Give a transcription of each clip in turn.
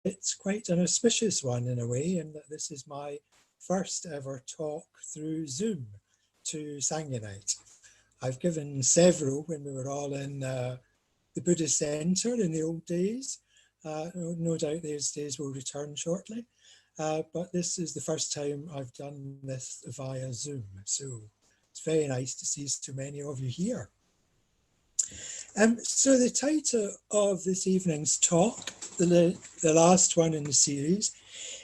it's quite an auspicious one in a way, in that this is my first ever talk through Zoom to Sangha Night. I've given several when we were all in the Buddhist Centre in the old days. No doubt those days will return shortly. But this is the first time I've done this via Zoom. So it's very nice to see so many of you here. So the title of this evening's talk, the last one in the series,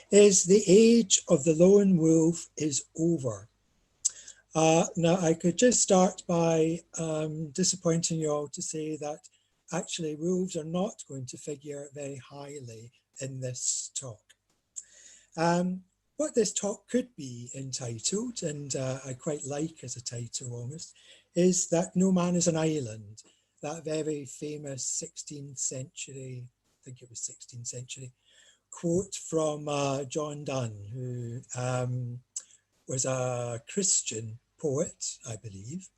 is "The Age of the Lone Wolf is Over." Now, I could just start by disappointing you all to say that actually wolves are not going to figure very highly in this talk. What this talk could be entitled, and I quite like as a title almost, is that no man is an island. That very famous 16th century, I think it was 16th century, quote from John Donne, who was a Christian poet, I believe.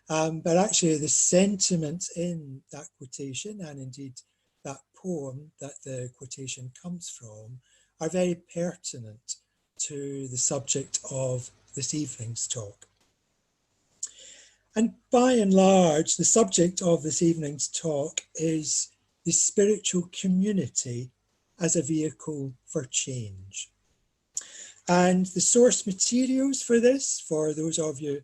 But actually the sentiments in that quotation, and indeed that poem that the quotation comes from, are very pertinent to the subject of this evening's talk. And by and large, the subject of this evening's talk is the spiritual community as a vehicle for change. And the source materials for this, for those of you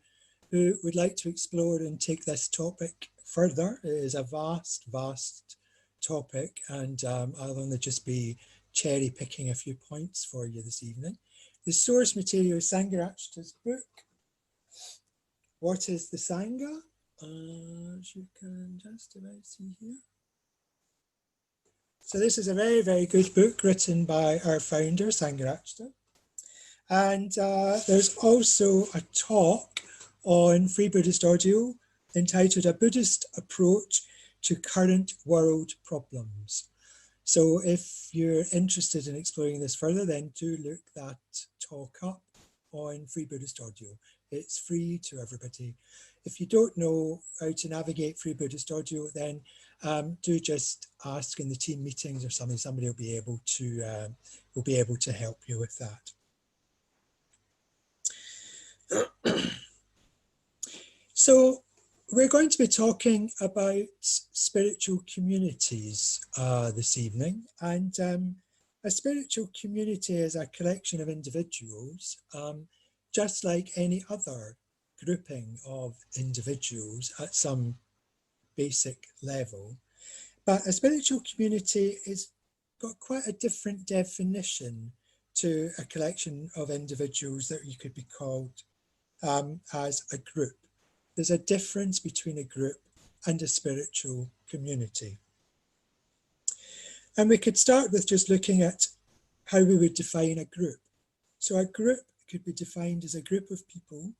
who would like to explore and take this topic further, is a vast, vast topic, and I'll only just be cherry picking a few points for you this evening. The source material is Sangha's book, What is the Sangha? As you can just about see here. So this is a very, very good book written by our founder, Sangha. And there's also a talk on Free Buddhist Audio entitled A Buddhist Approach to Current World Problems. So if you're interested in exploring this further, then do look that talk up on Free Buddhist Audio. It's free to everybody. If you don't know how to navigate Free Buddhist Audio, then do just ask in the team meetings or something. Somebody will be able to help you with that. So we're going to be talking about spiritual communities this evening, and a spiritual community is a collection of individuals, just like any other grouping of individuals at some basic level. But a spiritual community has got quite a different definition to a collection of individuals that you could be called as a group. There's a difference between a group and a spiritual community. And we could start with just looking at how we would define a group. So a group could be defined as a group of people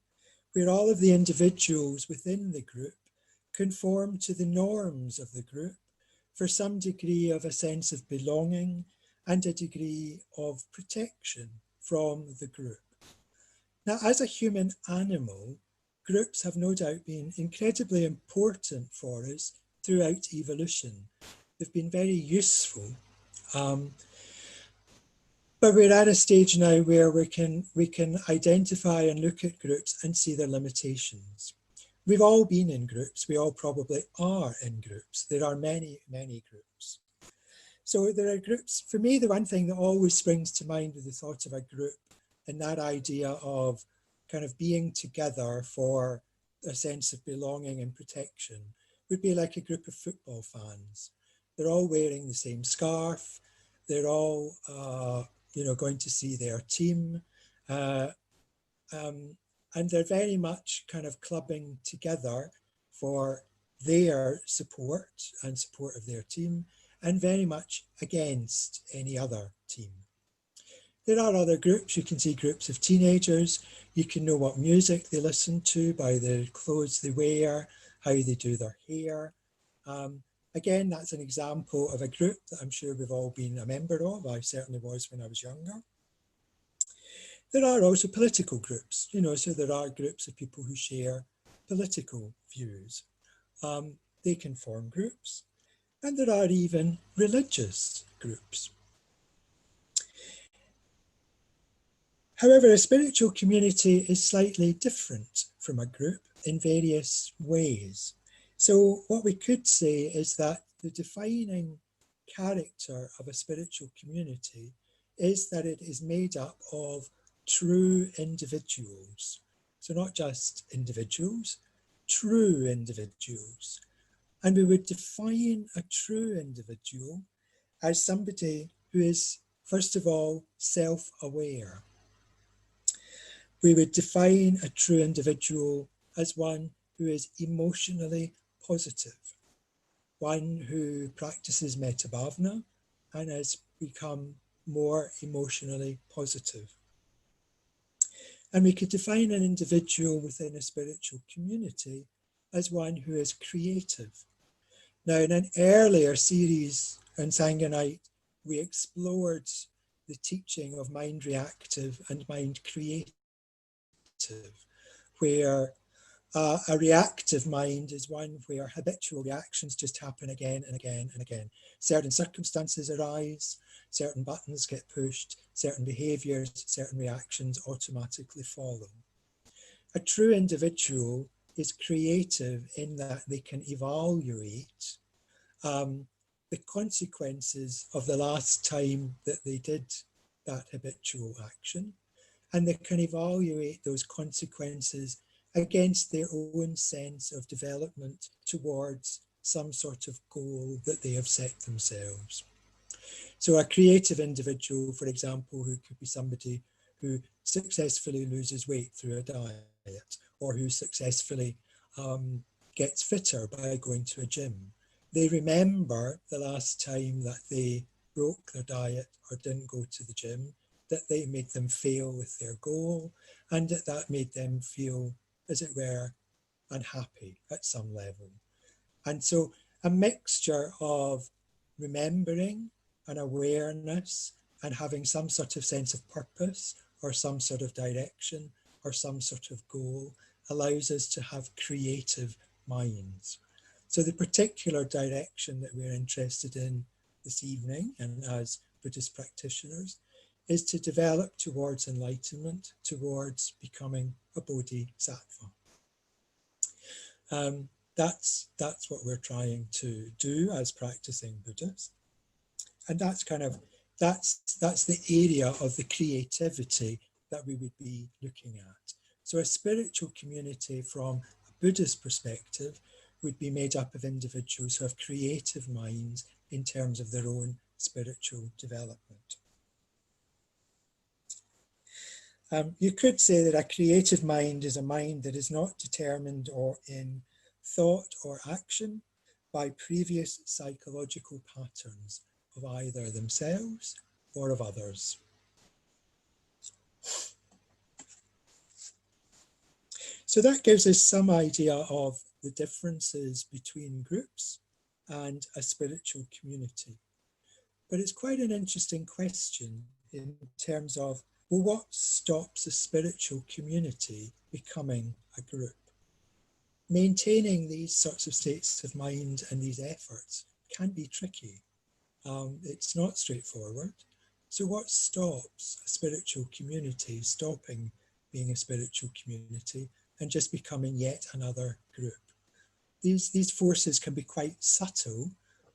where all of the individuals within the group conform to the norms of the group for some degree of a sense of belonging and a degree of protection from the group. Now, as a human animal, groups have no doubt been incredibly important for us throughout evolution. They've been very useful. But we're at a stage now where we can identify and look at groups and see their limitations. We've all been in groups. We all probably are in groups. There are many, many groups. So there are groups. For me, the one thing that always springs to mind with the thought of a group and that idea of kind of being together for a sense of belonging and protection would be like a group of football fans. They're all wearing the same scarf. They're all, going to see their team. And they're very much kind of clubbing together for their support and support of their team, and very much against any other team. There are other groups. You can see groups of teenagers. You can know what music they listen to by the clothes they wear, how they do their hair. Again, that's an example of a group that I'm sure we've all been a member of. I certainly was when I was younger. There are also political groups, so there are groups of people who share political views. They can form groups. And there are even religious groups. However, a spiritual community is slightly different from a group in various ways. So what we could say is that the defining character of a spiritual community is that it is made up of true individuals. So not just individuals, true individuals. And we would define a true individual as somebody who is, first of all, self-aware. We would define a true individual as one who is emotionally positive, one who practices metabhavana and has become more emotionally positive. And we could define an individual within a spiritual community as one who is creative. Now, in an earlier series on Sangha Night, we explored the teaching of mind reactive and mind creative, where a reactive mind is one where habitual reactions just happen again and again and again. Certain circumstances arise, certain buttons get pushed, certain behaviors, certain reactions automatically follow. A true individual is creative in that they can evaluate the consequences of the last time that they did that habitual action, and they can evaluate those consequences against their own sense of development towards some sort of goal that they have set themselves. So a creative individual, for example, who could be somebody who successfully loses weight through a diet, or who successfully gets fitter by going to a gym. They remember the last time that they broke their diet or didn't go to the gym, that they made them fail with their goal, and that made them feel, as it were, unhappy at some level. And so a mixture of remembering and awareness and having some sort of sense of purpose or some sort of direction or some sort of goal allows us to have creative minds. So the particular direction that we're interested in this evening, and as Buddhist practitioners, is to develop towards enlightenment, towards becoming a bodhisattva. That's what we're trying to do as practicing Buddhists. And that's the area of the creativity that we would be looking at. So a spiritual community from a Buddhist perspective would be made up of individuals who have creative minds in terms of their own spiritual development. You could say that a creative mind is a mind that is not determined or in thought or action by previous psychological patterns of either themselves or of others. So that gives us some idea of the differences between groups and a spiritual community. But it's quite an interesting question in terms of, well, what stops a spiritual community becoming a group? Maintaining these sorts of states of mind and these efforts can be tricky. It's not straightforward. So what stops a spiritual community stopping being a spiritual community and just becoming yet another group? These forces can be quite subtle,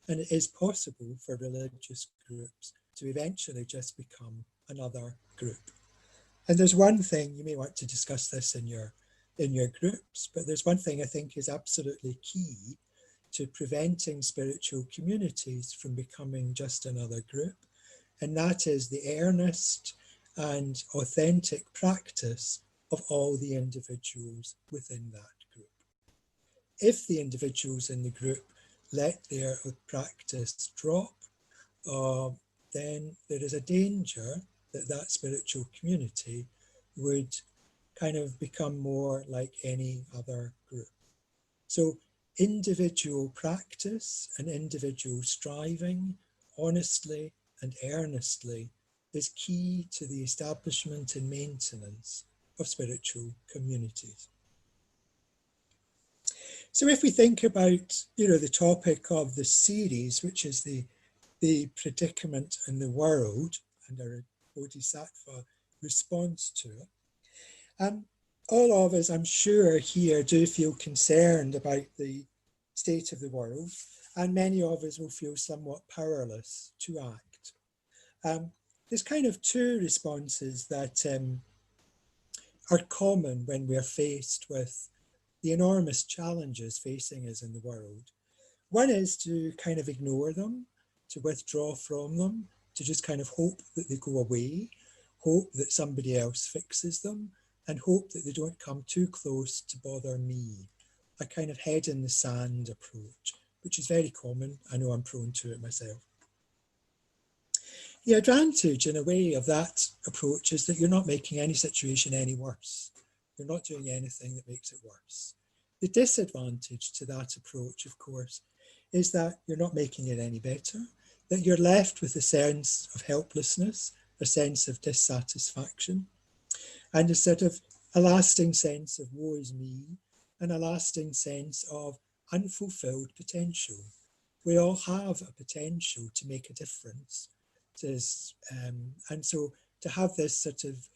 and it is possible for religious groups to eventually just become another group. And there's one thing, you may want to discuss this in your groups, but there's one thing I think is absolutely key to preventing spiritual communities from becoming just another group, and that is the earnest and authentic practice of all the individuals within that group. If the individuals in the group let their practice drop, then there is a danger that that spiritual community would kind of become more like any other group. So individual practice and individual striving, honestly and earnestly, is key to the establishment and maintenance of spiritual communities. So if we think about, the topic of the series, which is the predicament in the world, and our bodhisattva response to it. All of us, I'm sure, here do feel concerned about the state of the world, and many of us will feel somewhat powerless to act. There's kind of two responses that are common when we're faced with the enormous challenges facing us in the world. One is to kind of ignore them, to withdraw from them, to just kind of hope that they go away, hope that somebody else fixes them, and hope that they don't come too close to bother me. A kind of head in the sand approach, which is very common. I know I'm prone to it myself. The advantage, in a way, of that approach is that you're not making any situation any worse. You're not doing anything that makes it worse. The disadvantage to that approach, of course, is that you're not making it any better, that you're left with a sense of helplessness, a sense of dissatisfaction, and a sort of a lasting sense of woe is me, and a lasting sense of unfulfilled potential. We all have a potential to make a difference. And so to have this sort of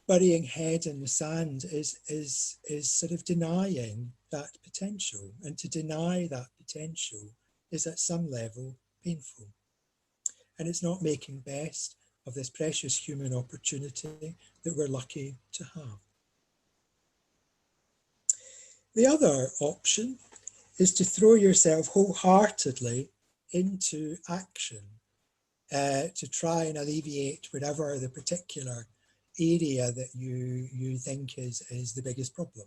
burying head in the sand is sort of denying that potential. And to deny that potential is at some level painful. And it's not making best of this precious human opportunity that we're lucky to have. The other option is to throw yourself wholeheartedly into action, to try and alleviate whatever the particular area that you think is the biggest problem.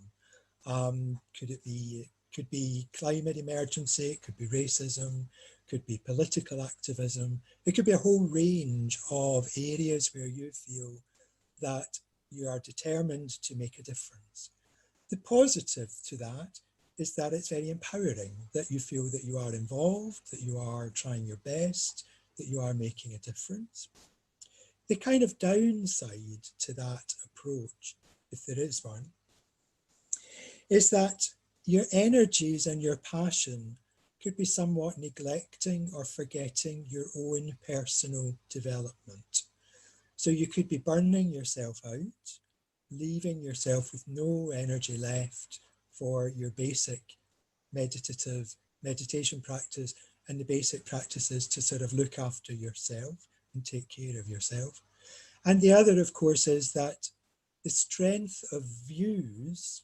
Could be climate emergency, it could be racism, could be political activism. It could be a whole range of areas where you feel that you are determined to make a difference. The positive to that is that it's very empowering, that you feel that you are involved, that you are trying your best, that you are making a difference. The kind of downside to that approach, if there is one, is that your energies and your passion could be somewhat neglecting or forgetting your own personal development. So you could be burning yourself out, leaving yourself with no energy left for your basic meditation practice and the basic practices to sort of look after yourself and take care of yourself. And the other, of course, is that the strength of views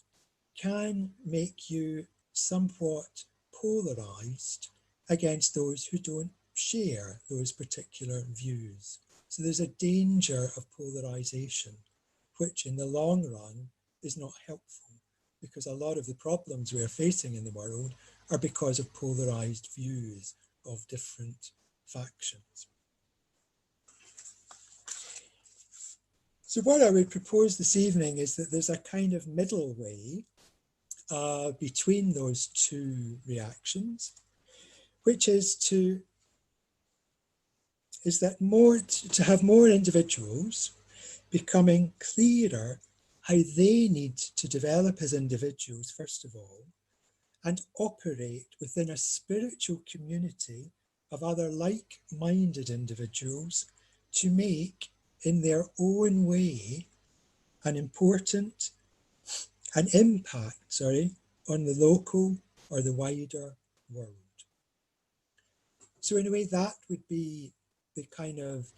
can make you somewhat polarized against those who don't share those particular views. So there's a danger of polarization, which in the long run is not helpful, because a lot of the problems we're facing in the world are because of polarized views of different factions. So what I would propose this evening is that there's a kind of middle way between those two reactions, which is to have more individuals becoming clearer how they need to develop as individuals, first of all, and operate within a spiritual community of other like-minded individuals to make, in their own way, an impact on the local or the wider world. So in a way, that would be the kind of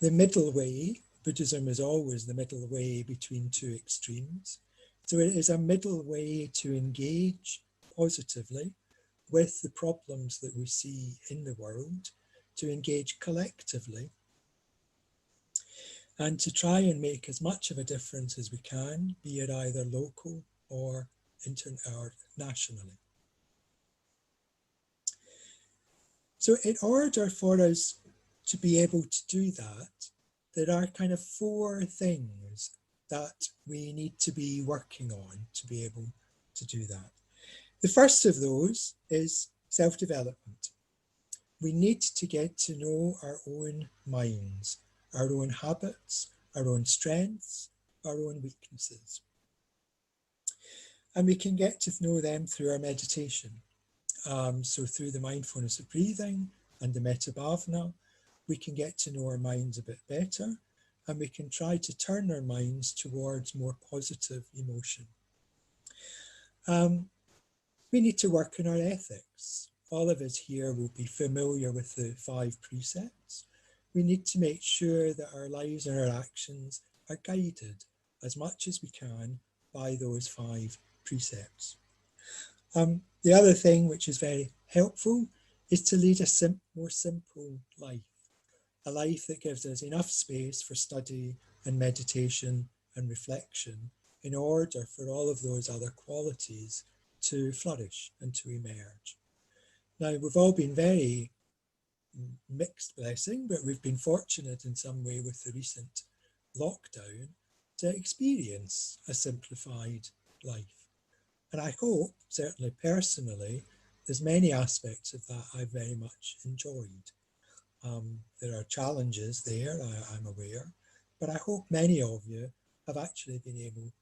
the middle way. Buddhism is always the middle way between two extremes. So it is a middle way to engage positively with the problems that we see in the world, to engage collectively, and to try and make as much of a difference as we can, be it either local or nationally. So in order for us to be able to do that, there are kind of four things that we need to be working on to be able to do that. The first of those is self-development. We need to get to know our own minds, our own habits, our own strengths, our own weaknesses. And we can get to know them through our meditation. So through the mindfulness of breathing and the metta bhavana, we can get to know our minds a bit better, and we can try to turn our minds towards more positive emotion. We need to work on our ethics. All of us here will be familiar with the 5 precepts. We need to make sure that our lives and our actions are guided as much as we can by those 5 precepts. The other thing which is very helpful is to lead a more simple life, a life that gives us enough space for study and meditation and reflection in order for all of those other qualities to flourish and to emerge. Now, we've all been very mixed blessing, but we've been fortunate in some way with the recent lockdown to experience a simplified life. And I hope, certainly personally, there's many aspects of that I very much enjoyed. There are challenges there, I'm aware, but I hope many of you have actually been able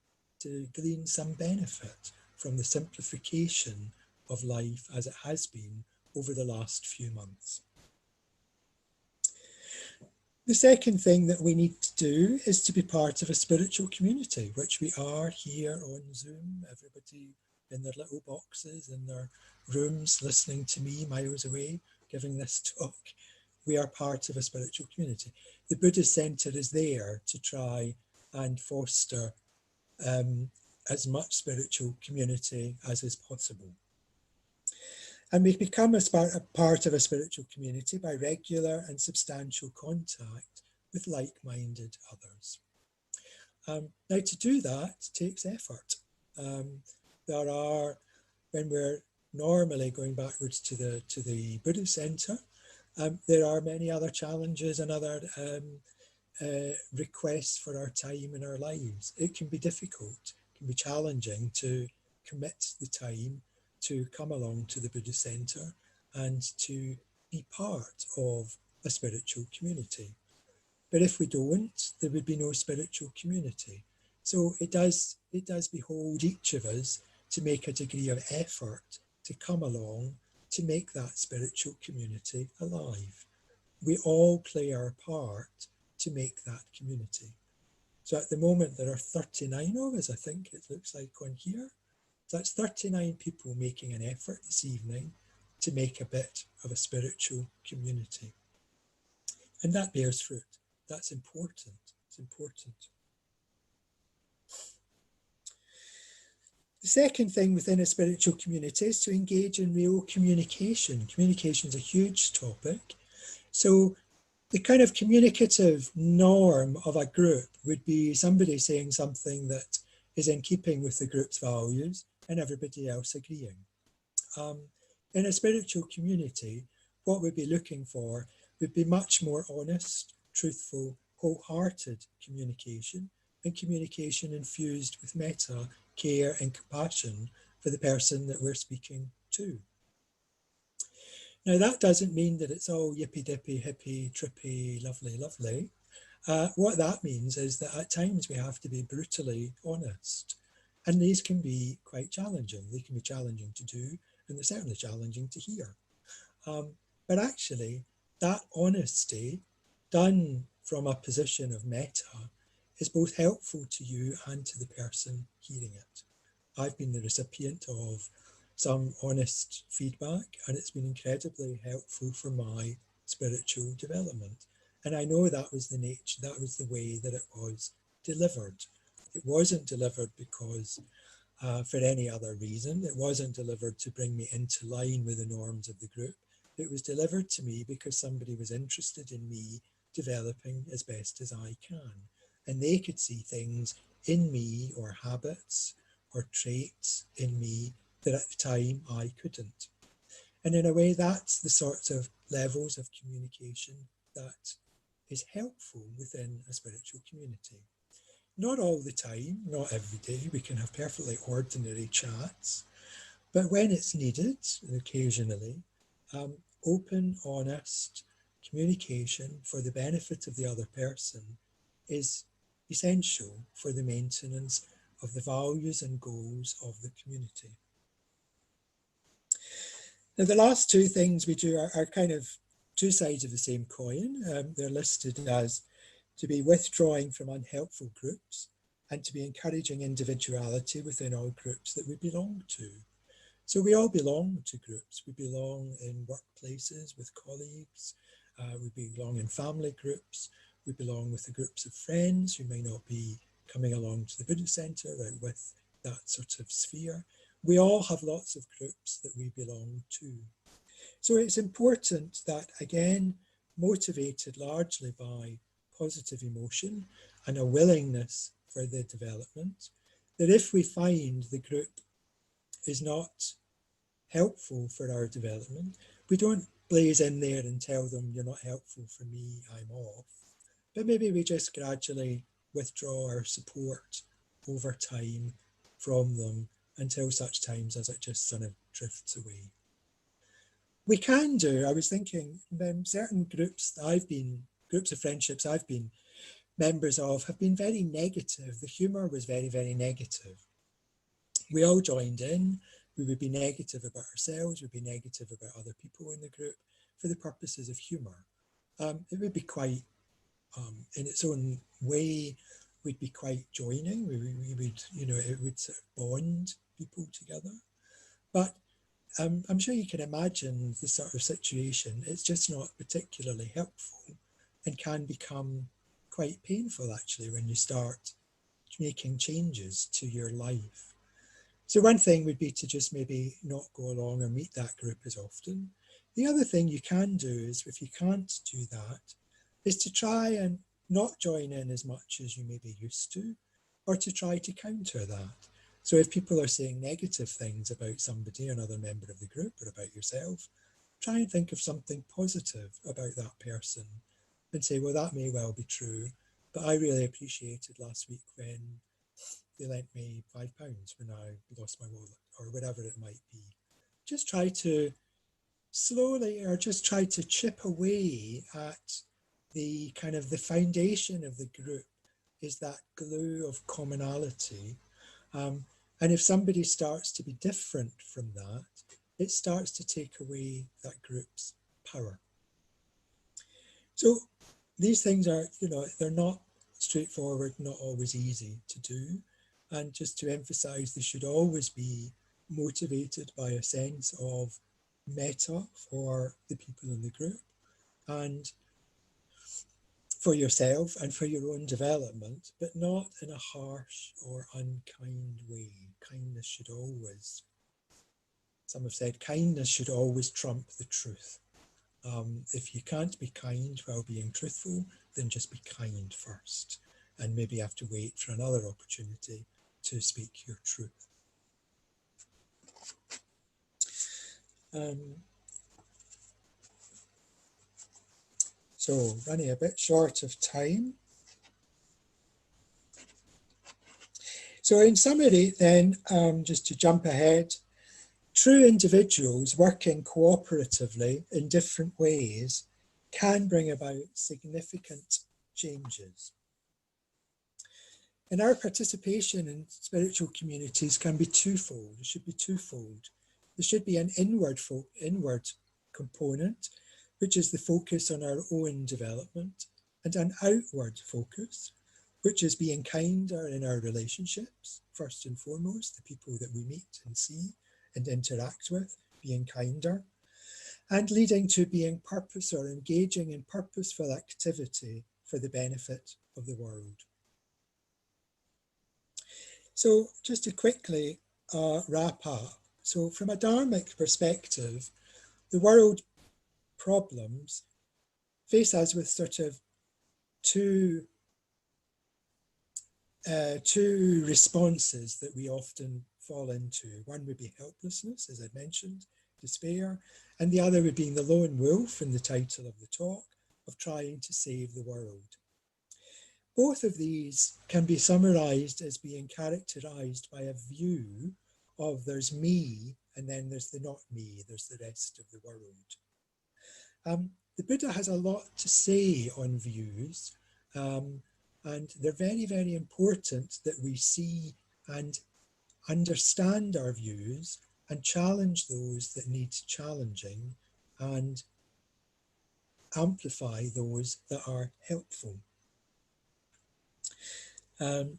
to glean some benefit from the simplification of life as it has been over the last few months. The second thing that we need to do is to be part of a spiritual community, which we are here on Zoom, everybody in their little boxes, in their rooms, listening to me miles away, giving this talk. We are part of a spiritual community. The Buddhist Centre is there to try and foster as much spiritual community as is possible. And we become a part of a spiritual community by regular and substantial contact with like-minded others. Now, to do that takes effort. There are, when we're normally going backwards to the Buddhist Centre, there are many other challenges and other requests for our time in our lives. It can be difficult, it can be challenging to commit the time to come along to the Buddhist Centre and to be part of a spiritual community. But if we don't, there would be no spiritual community. So it does behold each of us to make a degree of effort to come along to make that spiritual community alive. We all play our part to make that community. So at the moment there are 39 of us, I think it looks like on here. So that's 39 people making an effort this evening to make a bit of a spiritual community. And that bears fruit. That's important. It's important. The second thing within a spiritual community is to engage in real communication. Communication is a huge topic. So the kind of communicative norm of a group would be somebody saying something that is in keeping with the group's values and everybody else agreeing. In a spiritual community, what we'd be looking for would be much more honest, truthful, wholehearted communication, and communication infused with metta, care and compassion for the person that we're speaking to. Now, that doesn't mean that it's all yippy-dippy, hippie, trippy, lovely, lovely. What that means is that at times we have to be brutally honest. And these can be quite challenging. They can be challenging to do, and they're certainly challenging to hear. But actually, that honesty done from a position of metta is both helpful to you and to the person hearing it. I've been the recipient of some honest feedback, and it's been incredibly helpful for my spiritual development. And I know that was the nature, that was the way that it was delivered. It wasn't delivered because for any other reason. It wasn't delivered to bring me into line with the norms of the group. It was delivered to me because somebody was interested in me developing as best as I can. And they could see things in me or habits or traits in me that at the time I couldn't. And in a way, that's the sorts of levels of communication that is helpful within a spiritual community. Not all the time, not every day, we can have perfectly ordinary chats, but when it's needed, and occasionally, open, honest communication for the benefit of the other person is essential for the maintenance of the values and goals of the community. Now, the last two things we do are kind of two sides of the same coin. They're listed as to be withdrawing from unhelpful groups, and to be encouraging individuality within all groups that we belong to. So we all belong to groups. We belong in workplaces with colleagues. We belong in family groups. We belong with the groups of friends who may not be coming along to the Buddhist Center out with that sort of sphere. We all have lots of groups that we belong to. So it's important that, again, motivated largely by positive emotion and a willingness for the development, that if we find the group is not helpful for our development, we don't blaze in there and tell them, you're not helpful for me, I'm off. But maybe we just gradually withdraw our support over time from them until such times as it just sort of drifts away. We can do, I was thinking, certain groups of friendships I've been members of have been very negative. The humour was very, very negative. We all joined in. We would be negative about ourselves, we'd be negative about other people in the group for the purposes of humour. It would be quite, in its own way, we'd be quite joining. We would, it would sort of bond people together. But I'm sure you can imagine the sort of situation. It's just not particularly helpful and can become quite painful, actually, when you start making changes to your life. So one thing would be to just maybe not go along or meet that group as often. The other thing you can do is, if you can't do that, is to try and not join in as much as you may be used to, or to try to counter that. So if people are saying negative things about somebody, another member of the group, or about yourself, try and think of something positive about that person and say, well, that may well be true, but I really appreciated last week when they lent me £5 when I lost my wallet, or whatever it might be. Just try to slowly, or just try to chip away at the kind of the foundation of the group is that glue of commonality. And if somebody starts to be different from that, it starts to take away that group's power. So these things are, they're not straightforward, not always easy to do. And just to emphasize, they should always be motivated by a sense of metta for the people in the group and for yourself and for your own development, but not in a harsh or unkind way. Kindness should always, some have said, kindness should always trump the truth. If you can't be kind while being truthful, then just be kind first, and maybe have to wait for another opportunity to speak your truth. So running a bit short of time. So in summary then, just to jump ahead, true individuals working cooperatively in different ways can bring about significant changes. And our participation in spiritual communities can be twofold. It should be twofold. There should be an inward component, which is the focus on our own development, and an outward focus, which is being kinder in our relationships, first and foremost, the people that we meet and see and interact with, being kinder, and leading to being purpose or engaging in purposeful activity for the benefit of the world. So just to quickly wrap up, so from a dharmic perspective, the world problems face us with sort of two responses that we often fall into. One would be helplessness, as I mentioned, despair, and the other would be the lone wolf in the title of the talk, of trying to save the world. Both of these can be summarized as being characterized by a view of there's me, and then there's the not me, there's the rest of the world. The Buddha has a lot to say on views, and they're very, very important that we see and understand our views and challenge those that need challenging and amplify those that are helpful. Um,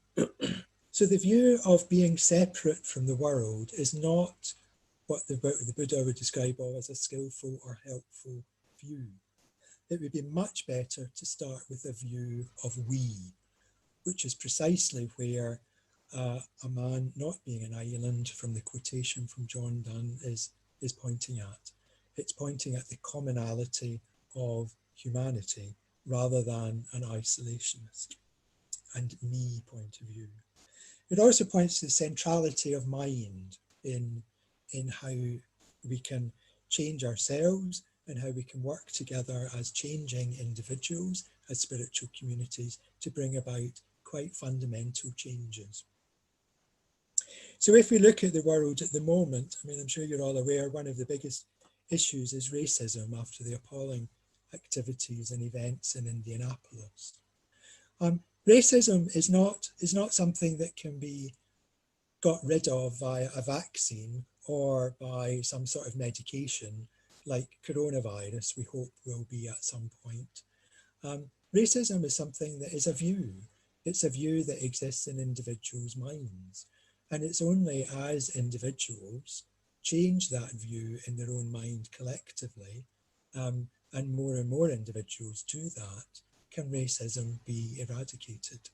so the view of being separate from the world is not what the Buddha would describe all as a skillful or helpful view. It would be much better to start with a view of we, which is precisely where a man not being an island from the quotation from John Donne is pointing at. It's pointing at the commonality of humanity rather than an isolationist and me point of view. It also points to the centrality of mind in how we can change ourselves and how we can work together as changing individuals, as spiritual communities, to bring about quite fundamental changes. So if we look at the world at the moment, I mean, I'm sure you're all aware, one of the biggest issues is racism after the appalling activities and events in Indianapolis. Racism is not something that can be got rid of via a vaccine or by some sort of medication like coronavirus, we hope will be at some point. Racism is something that is a view. It's a view that exists in individuals' minds. And it's only as individuals change that view in their own mind collectively, and more individuals do that, can racism be eradicated.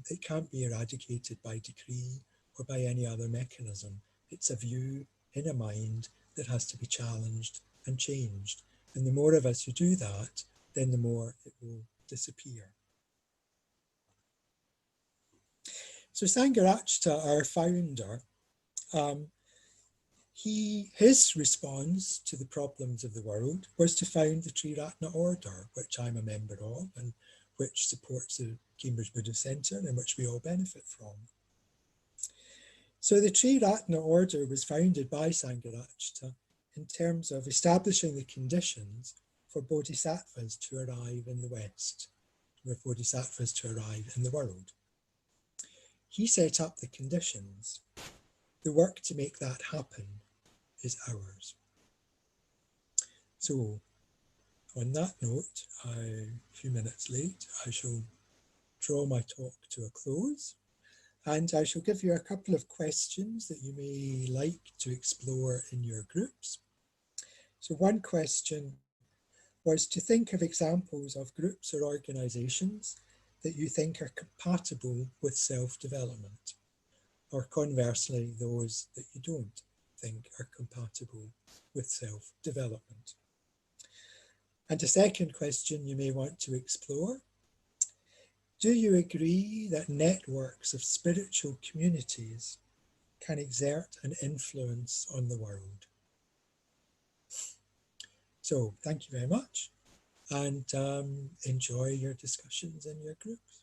It can't be eradicated by decree or by any other mechanism. It's a view in a mind that has to be challenged and changed. And the more of us who do that, then the more it will disappear. So Sangharakshita, our founder, his response to the problems of the world was to found the Triratna order, which I'm a member of and which supports the Cambridge Buddhist Centre and which we all benefit from. So the Triratna order was founded by Sangharakshita in terms of establishing the conditions for bodhisattvas to arrive in the West, for bodhisattvas to arrive in the world. He set up the conditions. The work to make that happen is ours. So on that note, a few minutes late, I shall draw my talk to a close, and I shall give you a couple of questions that you may like to explore in your groups. So one question was to think of examples of groups or organizations that you think are compatible with self-development, or conversely, those that you don't think are compatible with self-development. And a second question you may want to explore: do you agree that networks of spiritual communities can exert an influence on the world? So thank you very much, and enjoy your discussions in your groups.